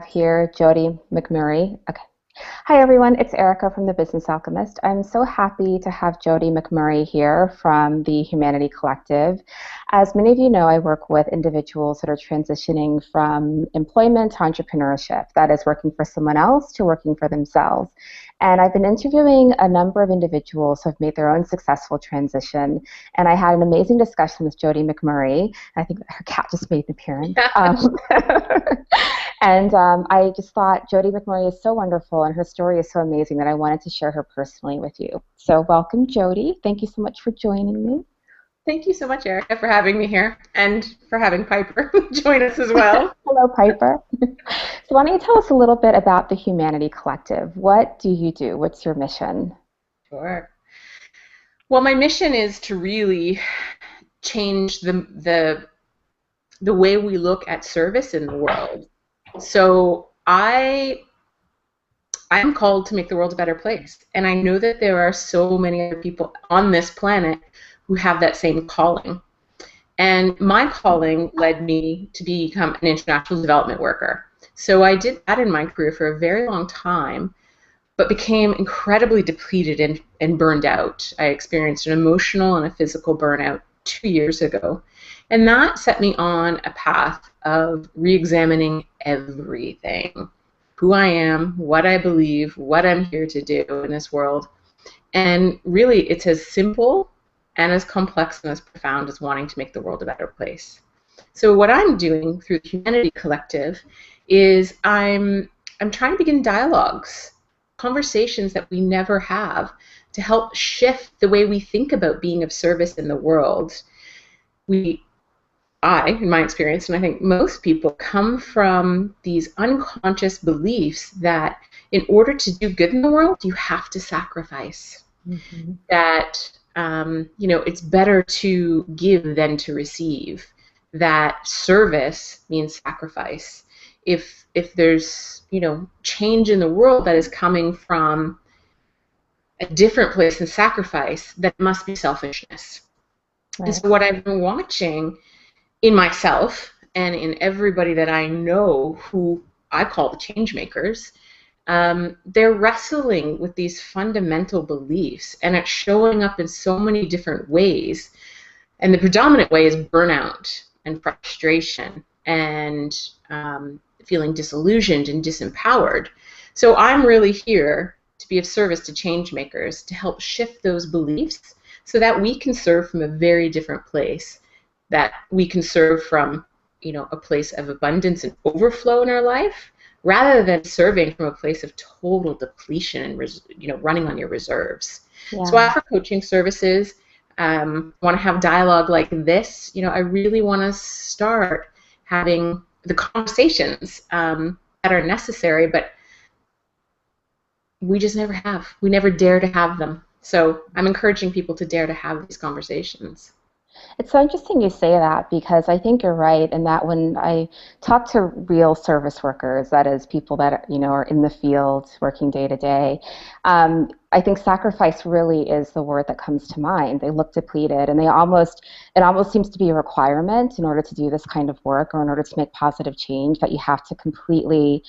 Here, Jodi McMurray. Okay. Hi, everyone. It's Erica from The Business Alchemist. I'm so happy to have Jodi McMurray here from the Humanity Collective. As many of you know, I work with individuals that are transitioning from employment to entrepreneurship, that is, working for someone else to working for themselves. And I've been interviewing a number of individuals who have made their own successful transition. And I had an amazing discussion with Jodi McMurray. I think her cat just made an appearance. And I just thought Jodi McMurray is so wonderful and her story is so amazing that I wanted to share her personally with you. So welcome, Jodi. Thank you so much for joining me. Thank you so much, Erica, for having me here and for having Piper join us as well. Hello, Piper. So why don't you tell us a little bit about the Humanity Collective? What do you do? What's your mission? Sure. Well, my mission is to really change the way we look at service in the world. So I'm called to make the world a better place, and I know that there are so many other people on this planet who have that same calling. And my calling led me to become an international development worker. So I did that in my career for a very long time, but became incredibly depleted and burned out. I experienced an emotional and a physical burnout 2 years ago. And that set me on a path of re-examining everything. Who I am, what I believe, what I'm here to do in this world. And really, it's as simple and as complex and as profound as wanting to make the world a better place. So what I'm doing through the Humanity Collective is I'm trying to begin dialogues, conversations that we never have, to help shift the way we think about being of service in the world. In my experience, and I think most people, come from these unconscious beliefs that in order to do good in the world, you have to sacrifice. Mm-hmm. That it's better to give than to receive. That service means sacrifice. If there's change in the world that is coming from a different place than sacrifice, that must be selfishness. Right. And so what I've been watching in myself and in everybody that I know who I call the change makers, they're wrestling with these fundamental beliefs, and it's showing up in so many different ways. And the predominant way is burnout and frustration and feeling disillusioned and disempowered. So I'm really here to be of service to change makers, to help shift those beliefs so that we can serve from a very different place, that we can serve from a place of abundance and overflow in our life, rather than serving from a place of total depletion and running on your reserves. Yeah. So I offer coaching services. Want to have dialogue like this. I really want to start having the conversations that are necessary, but we just never have. We never dare to have them. So I'm encouraging people to dare to have these conversations. It's so interesting you say that, because I think you're right in that when I talk to real service workers, that is people that are in the field working day to day, I think sacrifice really is the word that comes to mind. They look depleted, and it almost seems to be a requirement in order to do this kind of work, or in order to make positive change, that you have to completely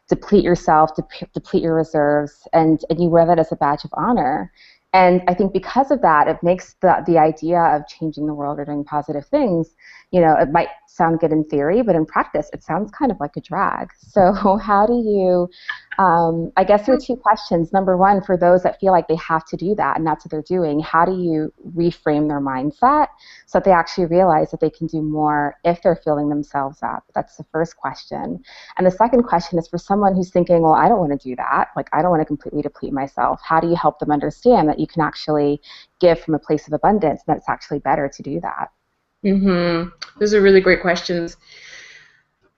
deplete yourself, deplete your reserves, and you wear that as a badge of honor. And I think because of that, it makes the idea of changing the world or doing positive things, it might sound good in theory, but in practice, it sounds kind of like a drag. So how do you, I guess there are two questions. Number one, for those that feel like they have to do that and that's what they're doing, how do you reframe their mindset so that they actually realize that they can do more if they're filling themselves up? That's the first question. And the second question is for someone who's thinking, well, I don't want to do that. Like, I don't want to completely deplete myself. How do you help them understand that you can actually give from a place of abundance, and that it's actually better to do that? Mm-hmm. Those are really great questions.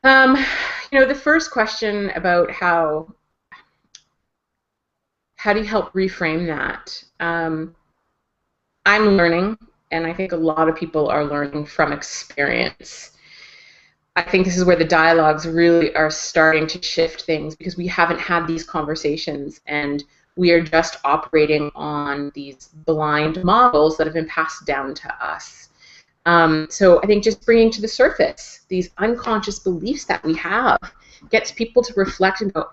The first question about how do you help reframe that? I'm learning, and I think a lot of people are learning from experience. I think this is where the dialogues really are starting to shift things, because we haven't had these conversations, and we are just operating on these blind models that have been passed down to us. So I think just bringing to the surface these unconscious beliefs that we have gets people to reflect and go,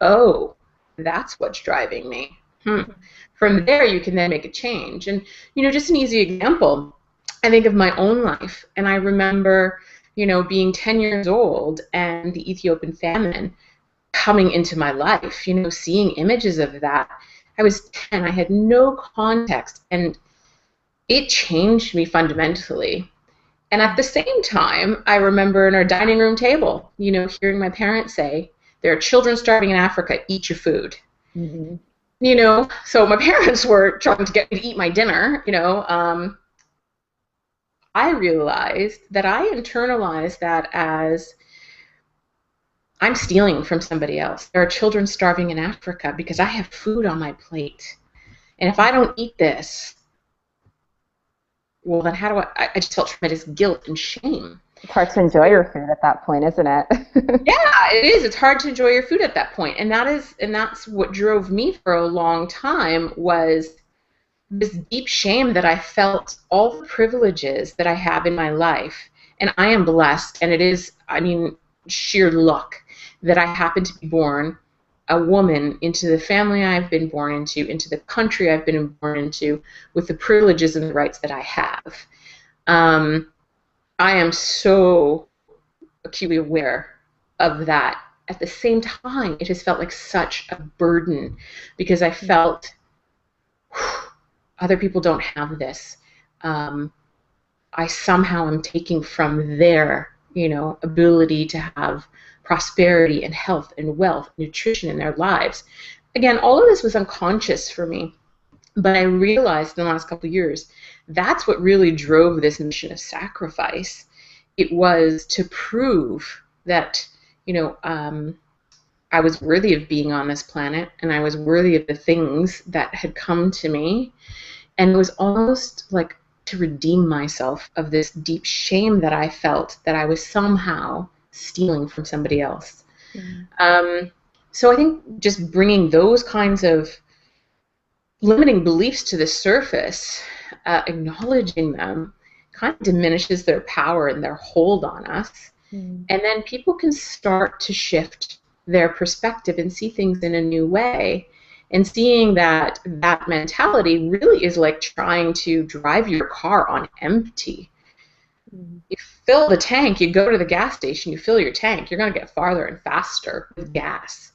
oh, that's what's driving me. From there, you can then make a change. And, just an easy example, I think of my own life. And I remember, being 10 years old and the Ethiopian famine coming into my life, seeing images of that. I was 10. I had no context. And it changed me fundamentally. And at the same time, I remember in our dining room table, hearing my parents say, there are children starving in Africa, eat your food. Mm-hmm. So my parents were trying to get me to eat my dinner, I realized that I internalized that as I'm stealing from somebody else. There are children starving in Africa because I have food on my plate. And if I don't eat this, well, then how do I just felt tremendous guilt and shame. It's hard to enjoy your food at that point, isn't it? Yeah, it is. It's hard to enjoy your food at that point. And that's what drove me for a long time, was this deep shame that I felt all the privileges that I have in my life. And I am blessed, and it is, sheer luck that I happen to be born a woman into the family I've been born into the country I've been born into, with the privileges and the rights that I have. I am so acutely aware of that. At the same time, it has felt like such a burden, because I felt other people don't have this. I somehow am taking from their, ability to have prosperity and health and wealth, nutrition in their lives. Again, all of this was unconscious for me, but I realized in the last couple of years, that's what really drove this mission of sacrifice. It was to prove that, I was worthy of being on this planet, and I was worthy of the things that had come to me. And it was almost like to redeem myself of this deep shame that I felt that I was somehow stealing from somebody else. Mm-hmm. So I think just bringing those kinds of limiting beliefs to the surface, acknowledging them, kind of diminishes their power and their hold on us. Mm-hmm. And then people can start to shift their perspective and see things in a new way. And seeing that mentality really is like trying to drive your car on empty. Mm-hmm. You fill the tank, you go to the gas station, you fill your tank, you're going to get farther and faster with gas.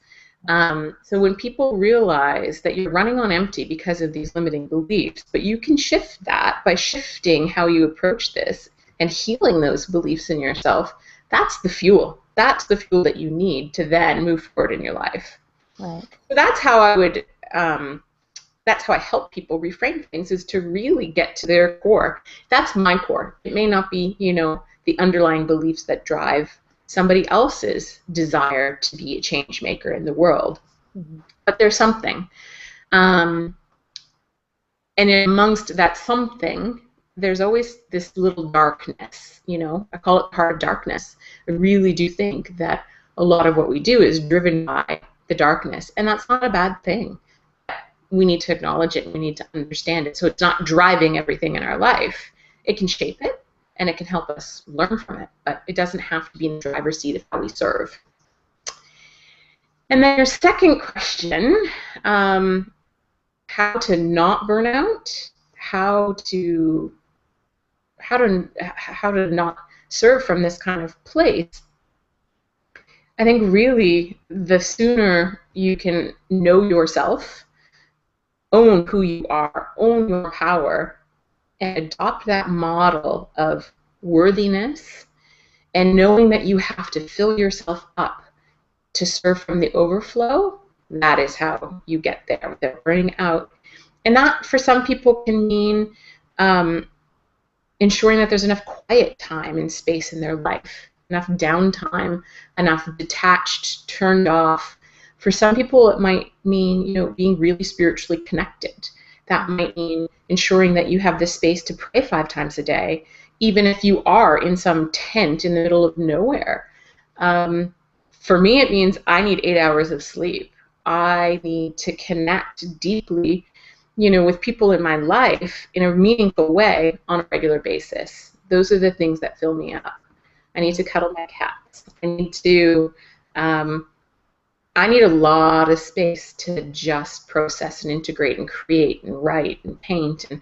So when people realize that you're running on empty because of these limiting beliefs, but you can shift that by shifting how you approach this and healing those beliefs in yourself, that's the fuel. That's the fuel that you need to then move forward in your life. Right. So that's how I would, that's how I help people reframe things, is to really get to their core. That's my core. It may not be, the underlying beliefs that drive somebody else's desire to be a change maker in the world. Mm-hmm. But there's something. And amongst that something, there's always this little darkness, I call it part of darkness. I really do think that a lot of what we do is driven by the darkness, and that's not a bad thing. We need to acknowledge it, and we need to understand it, so it's not driving everything in our life. It can shape it, and it can help us learn from it, but it doesn't have to be in the driver's seat of how we serve. And then your second question, how to not burn out, how to not serve from this kind of place. I think really the sooner you can know yourself, own who you are, own your power, and adopt that model of worthiness, and knowing that you have to fill yourself up to serve from the overflow, that is how you get there without burning out. And that, for some people, can mean ensuring that there's enough quiet time and space in their life, enough downtime, enough detached, turned off. For some people, it might mean, being really spiritually connected. That might mean ensuring that you have the space to pray 5 times a day, even if you are in some tent in the middle of nowhere. For me, it means I need 8 hours of sleep. I need to connect deeply, with people in my life in a meaningful way on a regular basis. Those are the things that fill me up. I need to cuddle my cats. I need a lot of space to just process and integrate and create and write and paint, and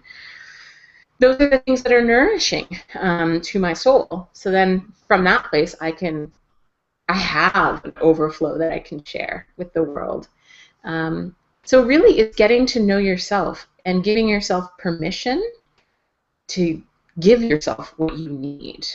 those are the things that are nourishing to my soul. So then from that place, I have an overflow that I can share with the world. So really, it's getting to know yourself and giving yourself permission to give yourself what you need.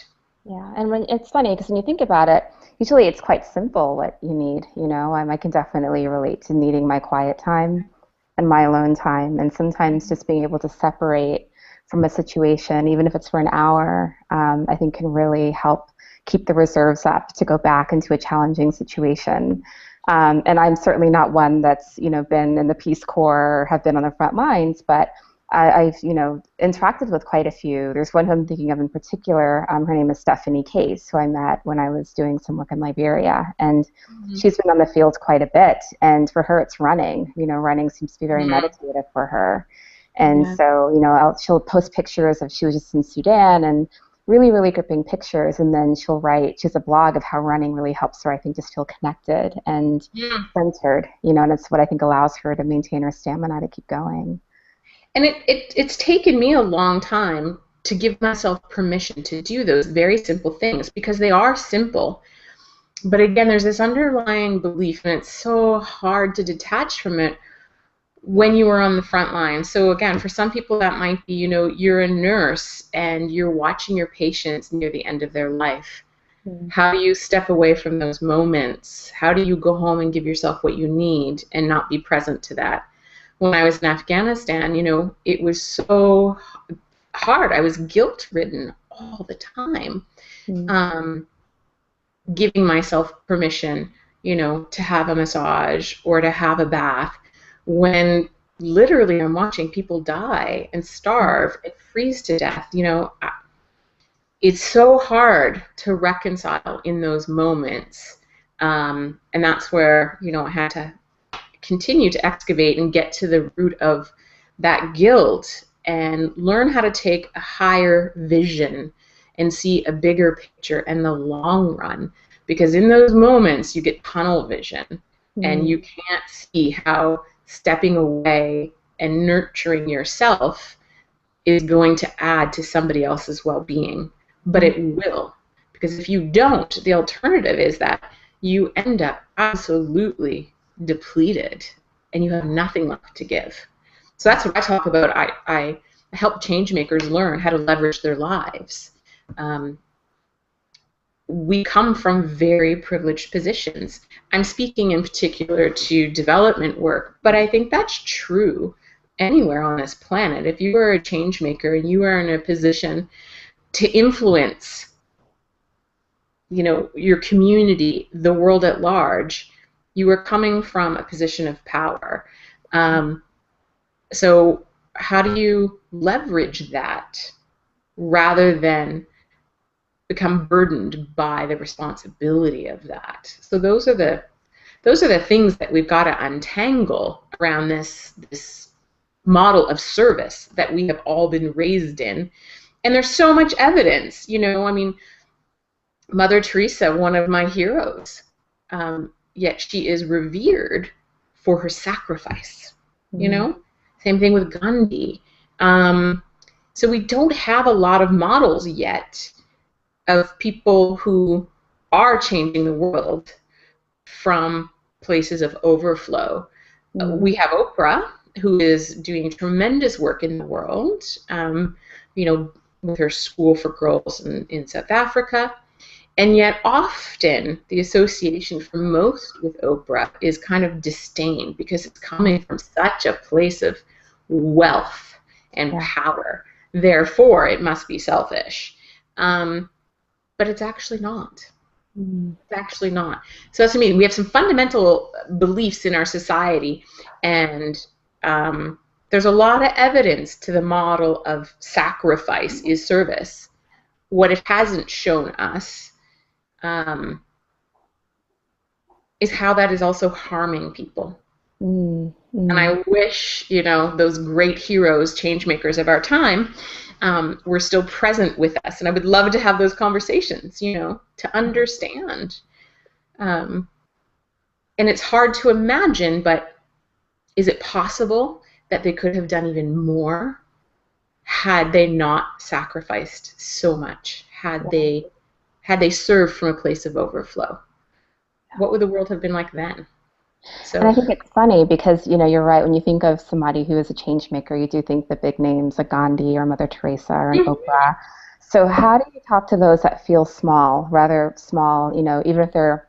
Yeah, and it's funny because when you think about it, usually it's quite simple what you need. I can definitely relate to needing my quiet time and my alone time, and sometimes just being able to separate from a situation, even if it's for an hour, I think can really help keep the reserves up to go back into a challenging situation. And I'm certainly not one that's been in the Peace Corps or have been on the front lines, but I've interacted with quite a few. There's one who I'm thinking of in particular. Her name is Stephanie Case, who I met when I was doing some work in Liberia, and she's been on the field quite a bit. And for her, it's running. Running seems to be very meditative for her. And so she'll post pictures of she was just in Sudan and really, really gripping pictures, and then she'll write. She has a blog of how running really helps her, I think, just feel connected and centered. And it's what I think allows her to maintain her stamina to keep going. And it's taken me a long time to give myself permission to do those very simple things, because they are simple. But again, there's this underlying belief, and it's so hard to detach from it when you are on the front line. So again, for some people that might be, you're a nurse and you're watching your patients near the end of their life. How do you step away from those moments? How do you go home and give yourself what you need and not be present to that? When I was in Afghanistan, it was so hard. I was guilt-ridden all the time, giving myself permission, to have a massage or to have a bath, when literally I'm watching people die and starve and freeze to death. It's so hard to reconcile in those moments, and that's where I had to continue to excavate and get to the root of that guilt and learn how to take a higher vision and see a bigger picture and the long run. Because in those moments, you get tunnel vision, and you can't see how stepping away and nurturing yourself is going to add to somebody else's well-being. But it will. Because if you don't, the alternative is that you end up absolutely depleted and you have nothing left to give. So that's what I talk about. I help change makers learn how to leverage their lives. We come from very privileged positions. I'm speaking in particular to development work, but I think that's true anywhere on this planet. If you are a change maker and you are in a position to influence, your community, the world at large, you are coming from a position of power. So how do you leverage that rather than become burdened by the responsibility of that? So those are the things that we've got to untangle around this model of service that we have all been raised in. And there's so much evidence, Mother Teresa, one of my heroes, yet she is revered for her sacrifice, Same thing with Gandhi. So we don't have a lot of models yet of people who are changing the world from places of overflow. We have Oprah, who is doing tremendous work in the world, with her school for girls in South Africa. And yet often the association for most with Oprah is kind of disdain, because it's coming from such a place of wealth and power. Therefore, it must be selfish. But it's actually not. It's actually not. So that's what I mean. We have some fundamental beliefs in our society, and there's a lot of evidence to the model of sacrifice is service. What it hasn't shown us is how that is also harming people. And I wish, those great heroes, change makers of our time, were still present with us. And I would love to have those conversations, to understand. And it's hard to imagine, but is it possible that they could have done even more had they not sacrificed so much, had they served from a place of overflow? What would the world have been like then? And I So think it's funny because, you're right. When you think of somebody who is a change maker, you do think the big names like Gandhi or Mother Teresa or an Oprah. So how do you talk to those that feel small, rather small, even if they're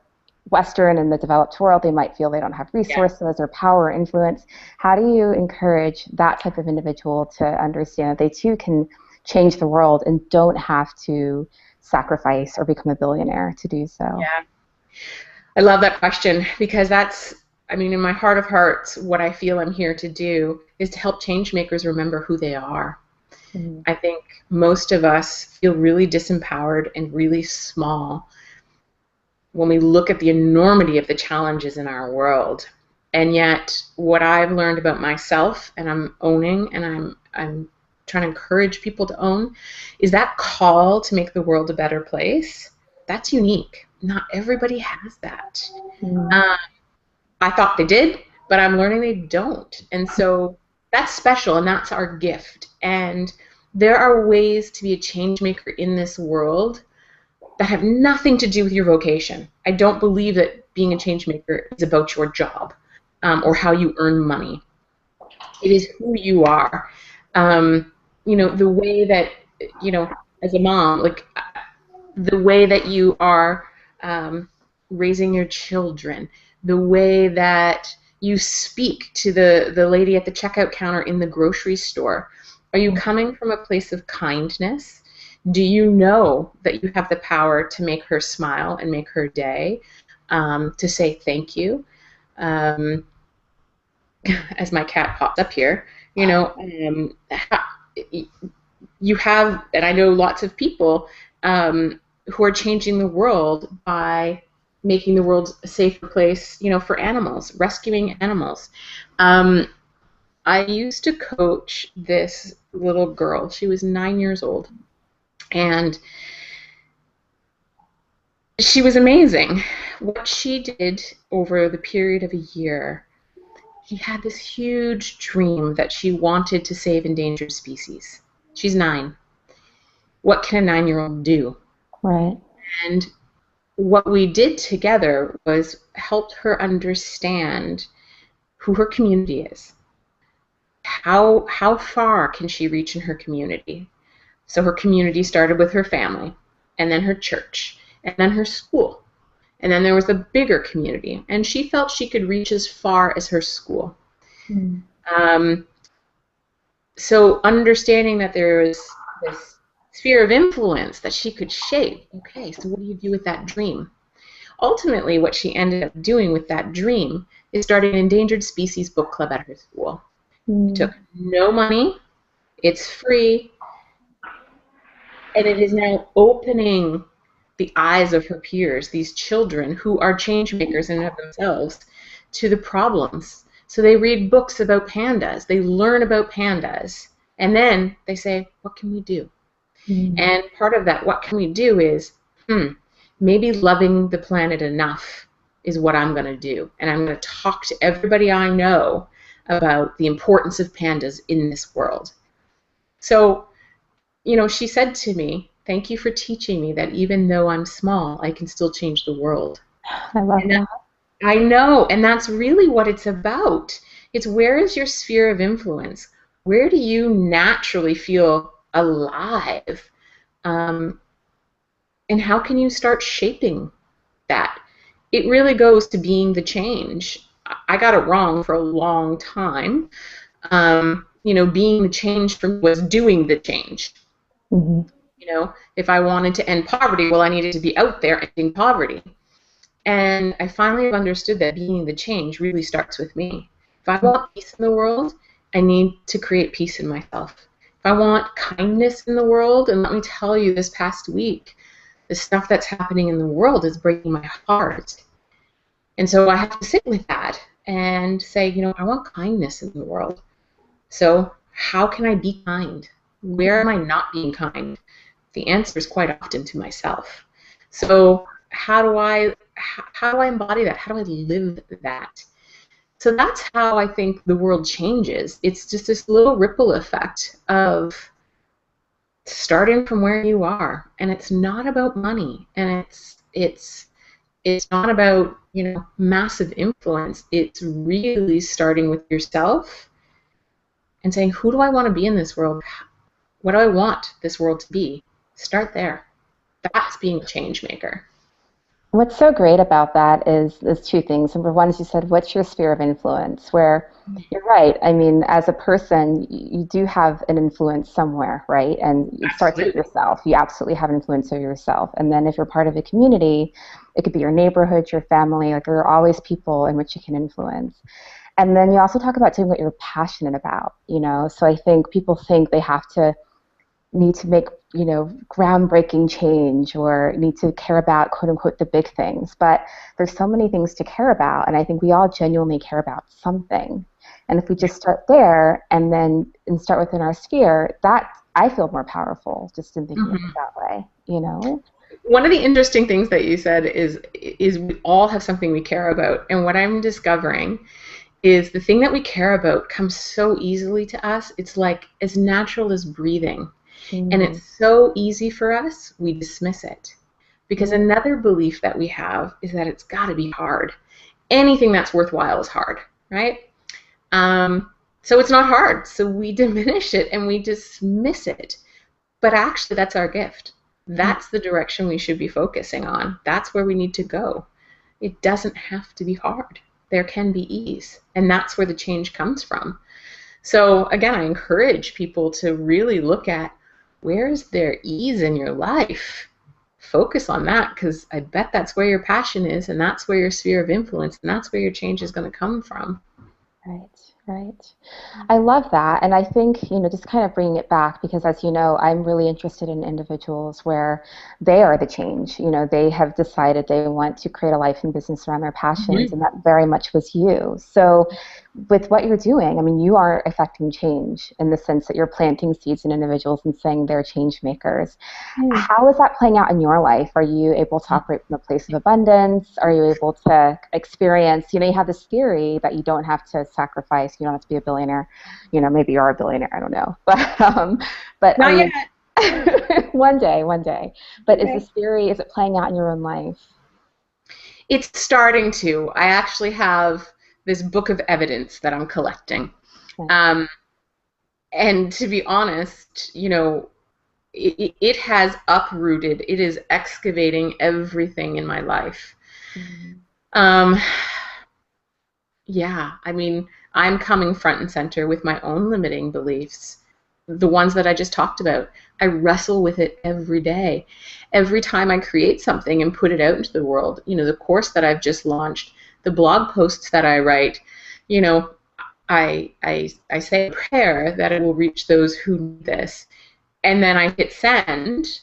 Western in the developed world, they might feel they don't have yeah. resources or power or influence. How do you encourage that type of individual to understand that they too can change the world and don't have to sacrifice or become a billionaire to do so? Yeah. I love that question because that's, in my heart of hearts, what I feel I'm here to do is to help change makers remember who they are. Mm-hmm. I think most of us feel really disempowered and really small when we look at the enormity of the challenges in our world. And yet, what I've learned about myself, and I'm owning, and I'm trying to encourage people to own, is that call to make the world a better place. That's unique. Not everybody has that. Mm-hmm. I thought they did, but I'm learning they don't. And so that's special, and that's our gift. And there are ways to be a change maker in this world that have nothing to do with your vocation. I don't believe that being a change maker is about your job or how you earn money. It is who you are. The way that, as a mom, like the way that you are raising your children, the way that you speak to the lady at the checkout counter in the grocery store. Are you coming from a place of kindness? Do you know that you have the power to make her smile and make her day, to say thank you? As my cat pops up here, you have, and I know lots of people who are changing the world by making the world a safer place, for animals, rescuing animals. I used to coach this little girl. She was 9 years old. And she was amazing. What she did over the period of a year, she had this huge dream that she wanted to save endangered species. She's 9. What can a 9-year-old do? Right. And what we did together was helped her understand who her community is. How far can she reach in her community? So her community started with her family, and then her church, and then her school. And then there was a bigger community, and she felt she could reach as far as her school. Mm. So understanding that there is this sphere of influence that she could shape. Okay, so what do you do with that dream? Ultimately, what she ended up doing with that dream is starting an endangered species book club at her school. It took no money. It's free. And it is now opening the eyes of her peers, these children who are change makers in and of themselves, to the problems. So they read books about pandas, they learn about pandas, and then they say, what can we do? And part of that, what can we do, is, maybe loving the planet enough is what I'm going to do. And I'm going to talk to everybody I know about the importance of pandas in this world. So, she said to me, thank you for teaching me that even though I'm small, I can still change the world. I love that. I know, and that's really what it's about. It's, where is your sphere of influence? Where do you naturally feel alive? And how can you start shaping that? It really goes to being the change. I got it wrong for a long time. Being the change for me was doing the change. Mm-hmm. If I wanted to end poverty, well, I needed to be out there ending poverty. And I finally understood that being the change really starts with me. If I want peace in the world, I need to create peace in myself. If I want kindness in the world, and let me tell you, this past week, the stuff that's happening in the world is breaking my heart. And so I have to sit with that and say, I want kindness in the world. So how can I be kind? Where am I not being kind? The answer is quite often to myself. So how do I embody that? How do I live that? So that's how I think the world changes. It's just this little ripple effect of starting from where you are, and it's not about money, and it's not about, massive influence. It's really starting with yourself and saying, who do I want to be in this world? What do I want this world to be? Start there. That's being a change maker. What's so great about that is two things. Number one is you said, what's your sphere of influence? Where you're right. I mean, as a person, you do have an influence somewhere, right? And it starts with yourself. You absolutely have an influence over yourself. And then if you're part of a community, it could be your neighborhood, your family. Like, there are always people in which you can influence. And then you also talk about doing what you're passionate about, So I think people think they have to need to make, groundbreaking change or need to care about, quote unquote, the big things. But there's so many things to care about, and I think we all genuinely care about something. And if we just start there and start within our sphere, that I feel more powerful just in thinking of it that way, One of the interesting things that you said is we all have something we care about, and what I'm discovering is the thing that we care about comes so easily to us. It's like as natural as breathing. And it's so easy for us, we dismiss it. Because another belief that we have is that it's got to be hard. Anything that's worthwhile is hard, right? So it's not hard. So we diminish it and we dismiss it. But actually, that's our gift. That's the direction we should be focusing on. That's where we need to go. It doesn't have to be hard. There can be ease. And that's where the change comes from. So again, I encourage people to really look at, where's there ease in your life? Focus on that, because I bet that's where your passion is, and that's where your sphere of influence, and that's where your change is going to come from. Right. I love that. And I think, just kind of bringing it back, because as you know, I'm really interested in individuals where they are the change. They have decided they want to create a life and business around their passions, and that very much was you. So with what you're doing, I mean, you are affecting change in the sense that you're planting seeds in individuals and saying they're change makers. How is that playing out in your life? Are you able to operate from a place of abundance? Are you able to experience, you have this theory that you don't have to sacrifice, you don't have to be a billionaire. Maybe you are a billionaire, I don't know. But Not yet. One day. But okay. Is it playing out in your own life? It's starting to. I actually have this book of evidence that I'm collecting. Okay. And to be honest, it has uprooted. It is excavating everything in my life. Yeah, I mean, I'm coming front and center with my own limiting beliefs, the ones that I just talked about. I wrestle with it every day. Every time I create something and put it out into the world, the course that I've just launched, the blog posts that I write, I say a prayer that it will reach those who need this. And then I hit send,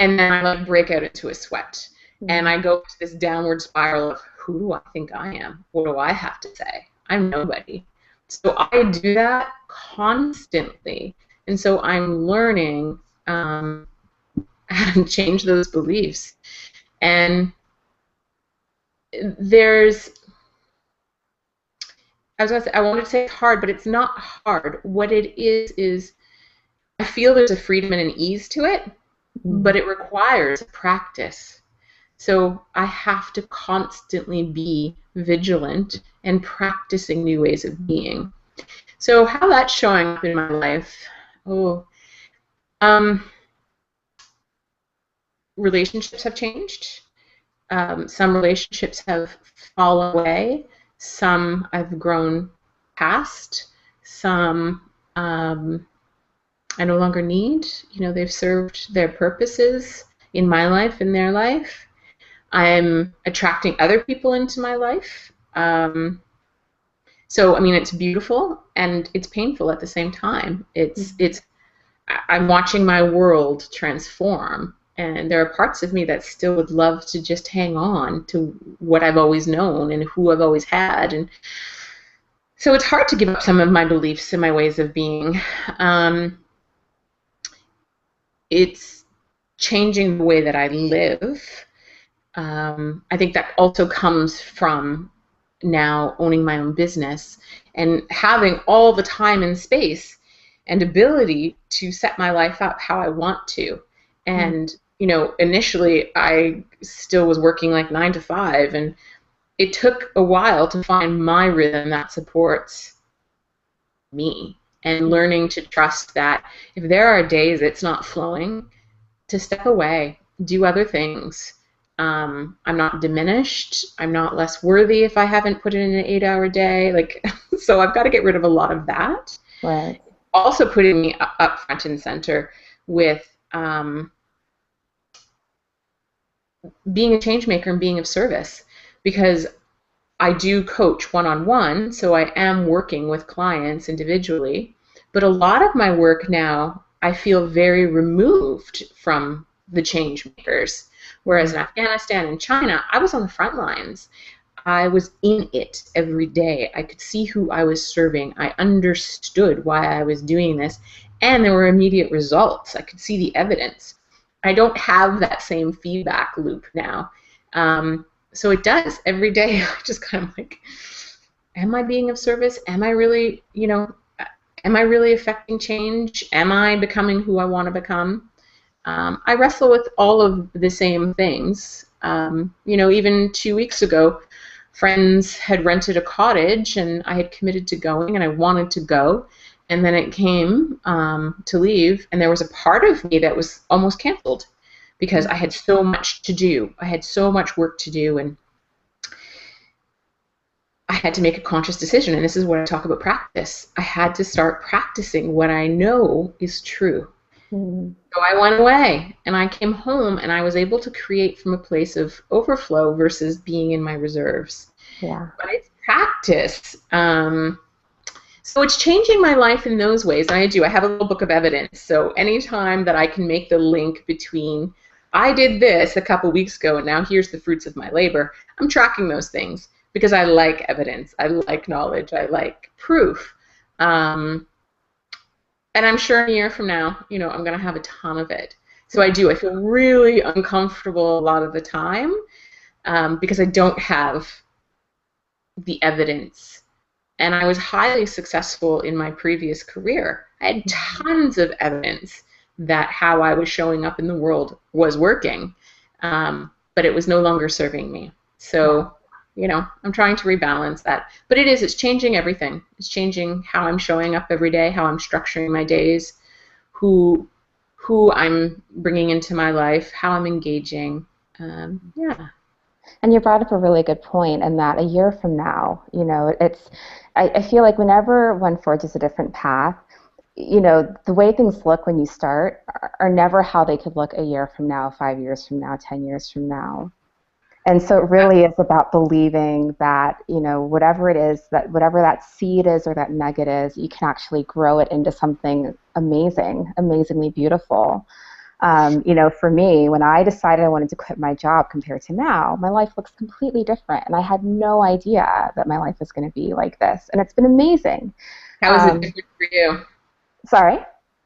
and then I let it break out into a sweat. And I go to this downward spiral of, who do I think I am? What do I have to say? I'm nobody. So I do that constantly. And so I'm learning how to change those beliefs. And I wanted to say it's hard, but it's not hard. What it is I feel there's a freedom and an ease to it, but it requires practice. So I have to constantly be vigilant and practicing new ways of being. So how that's showing up in my life, relationships have changed. Some relationships have fallen away. Some I've grown past. Some I no longer need. They've served their purposes in my life, in their life. I'm attracting other people into my life. So, I mean, it's beautiful and it's painful at the same time. I'm watching my world transform, and there are parts of me that still would love to just hang on to what I've always known and who I've always had. And so it's hard to give up some of my beliefs and my ways of being. it's changing the way that I live. I think that also comes from now owning my own business and having all the time and space and ability to set my life up how I want to. And, initially I still was working like 9 to 5, and it took a while to find my rhythm that supports me, and learning to trust that if there are days it's not flowing, to step away, do other things. I'm not diminished. I'm not less worthy if I haven't put in an 8-hour day. Like, so I've got to get rid of a lot of that. Right. Also putting me up front and center with being a change maker and being of service, because I do coach one-on-one, so I am working with clients individually, but a lot of my work now, I feel very removed from the change makers. Whereas in Afghanistan and China, I was on the front lines. I was in it every day. I could see who I was serving. I understood why I was doing this, and there were immediate results. I could see the evidence. I don't have that same feedback loop now. So it does every day. I just kind of like, am I being of service? Am I really, am I really affecting change? Am I becoming who I want to become? I wrestle with all of the same things. Even 2 weeks ago, friends had rented a cottage, and I had committed to going, and I wanted to go. And then it came to leave, and there was a part of me that was almost canceled, because I had so much to do. I had so much work to do, and I had to make a conscious decision. And this is what I talk about practice. I had to start practicing what I know is true. Mm-hmm. So I went away, and I came home, and I was able to create from a place of overflow versus being in my reserves. Yeah. But it's practice. So it's changing my life in those ways, and I do. I have a little book of evidence. So anytime that I can make the link between I did this a couple weeks ago, and now here's the fruits of my labor, I'm tracking those things because I like evidence. I like knowledge. I like proof. And I'm sure a year from now, I'm going to have a ton of it. So I do. I feel really uncomfortable a lot of the time because I don't have the evidence. And I was highly successful in my previous career. I had tons of evidence that how I was showing up in the world was working, but it was no longer serving me. So, I'm trying to rebalance that. But it's changing everything. It's changing how I'm showing up every day, how I'm structuring my days, who I'm bringing into my life, how I'm engaging. Yeah. And you brought up a really good point, and that a year from now, I feel like whenever one forges a different path, the way things look when you start are never how they could look a year from now, 5 years from now, 10 years from now. And so it really is about believing that, whatever it is, that whatever that seed is or that nugget is, you can actually grow it into something amazing, amazingly beautiful. For me, when I decided I wanted to quit my job compared to now, my life looks completely different. And I had no idea that my life was going to be like this. And it's been amazing. How is it different for you? Sorry?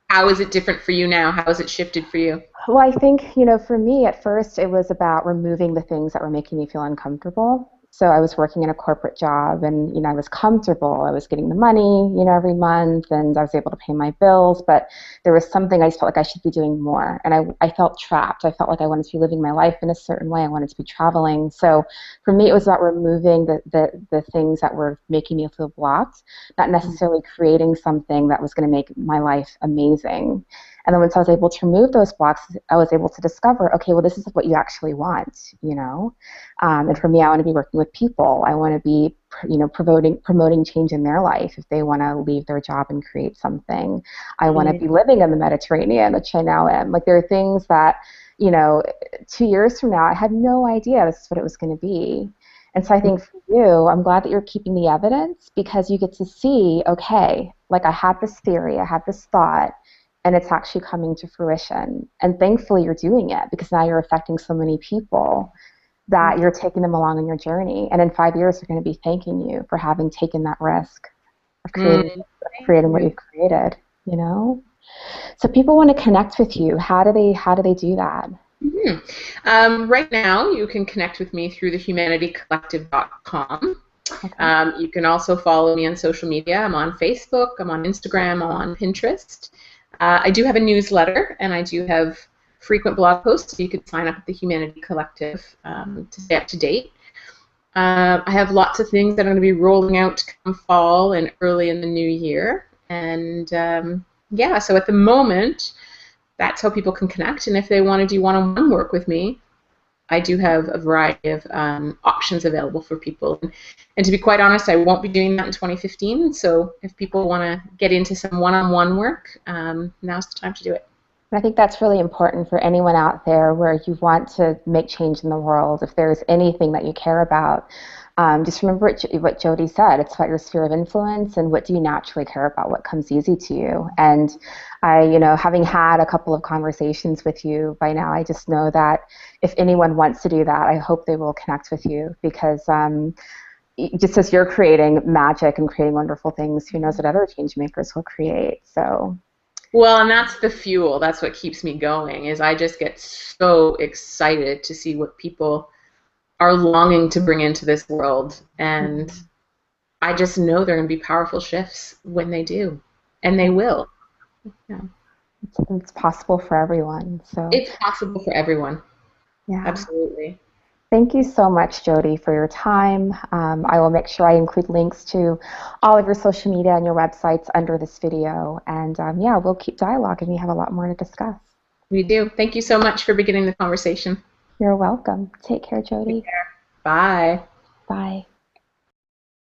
How is it different for you now? How has it shifted for you? Well, I think, for me at first it was about removing the things that were making me feel uncomfortable. So I was working in a corporate job, and, I was comfortable. I was getting the money, every month, and I was able to pay my bills, but there was something I just felt like I should be doing more. And I felt trapped. I felt like I wanted to be living my life in a certain way. I wanted to be traveling. So for me, it was about removing the things that were making me feel blocked, not necessarily creating something that was going to make my life amazing. And then once I was able to remove those blocks, I was able to discover, okay, well, this is what you actually want, And for me, I want to be working with people. I want to be, promoting change in their life if they want to leave their job and create something. I want to be living in the Mediterranean, which I now am. Like, there are things that, 2 years from now, I had no idea this is what it was going to be. And so I think for you, I'm glad that you're keeping the evidence, because you get to see, okay, like I had this theory, I had this thought, and it's actually coming to fruition. And thankfully you're doing it, because now you're affecting so many people that you're taking them along on your journey. And in 5 years, they're going to be thanking you for having taken that risk of creating what you've created, So people want to connect with you. How do they do that? Right now, you can connect with me through thehumanitycollective.com. Okay. You can also follow me on social media. I'm on Facebook, I'm on Instagram, I'm on Pinterest. I do have a newsletter, and I do have frequent blog posts, so you could sign up at the Humanity Collective to stay up to date. I have lots of things that I'm going to be rolling out come fall and early in the new year. And yeah, so at the moment, that's how people can connect. And if they want to do one-on-one work with me, I do have a variety of options available for people. And to be quite honest, I won't be doing that in 2015. So if people want to get into some one-on-one work, now's the time to do it. I think that's really important for anyone out there where you want to make change in the world. If there's anything that you care about, just remember what Jodi said. It's about your sphere of influence and what do you naturally care about, what comes easy to you. And having had a couple of conversations with you by now, I just know that if anyone wants to do that, I hope they will connect with you because just as you're creating magic and creating wonderful things, who knows what other change makers will create. So. Well, and that's the fuel. That's what keeps me going, is I just get so excited to see what people are longing to bring into this world. And I just know there are going to be powerful shifts when they do. And they will. Yeah. It's possible for everyone. So it's possible for everyone. Yeah. Absolutely. Thank you so much, Jodi, for your time. I will make sure I include links to all of your social media and your websites under this video. And yeah, we'll keep dialoguing. We have a lot more to discuss. We do. Thank you so much for beginning the conversation. You're welcome. Take care, Jodi. Take care. Bye. Bye.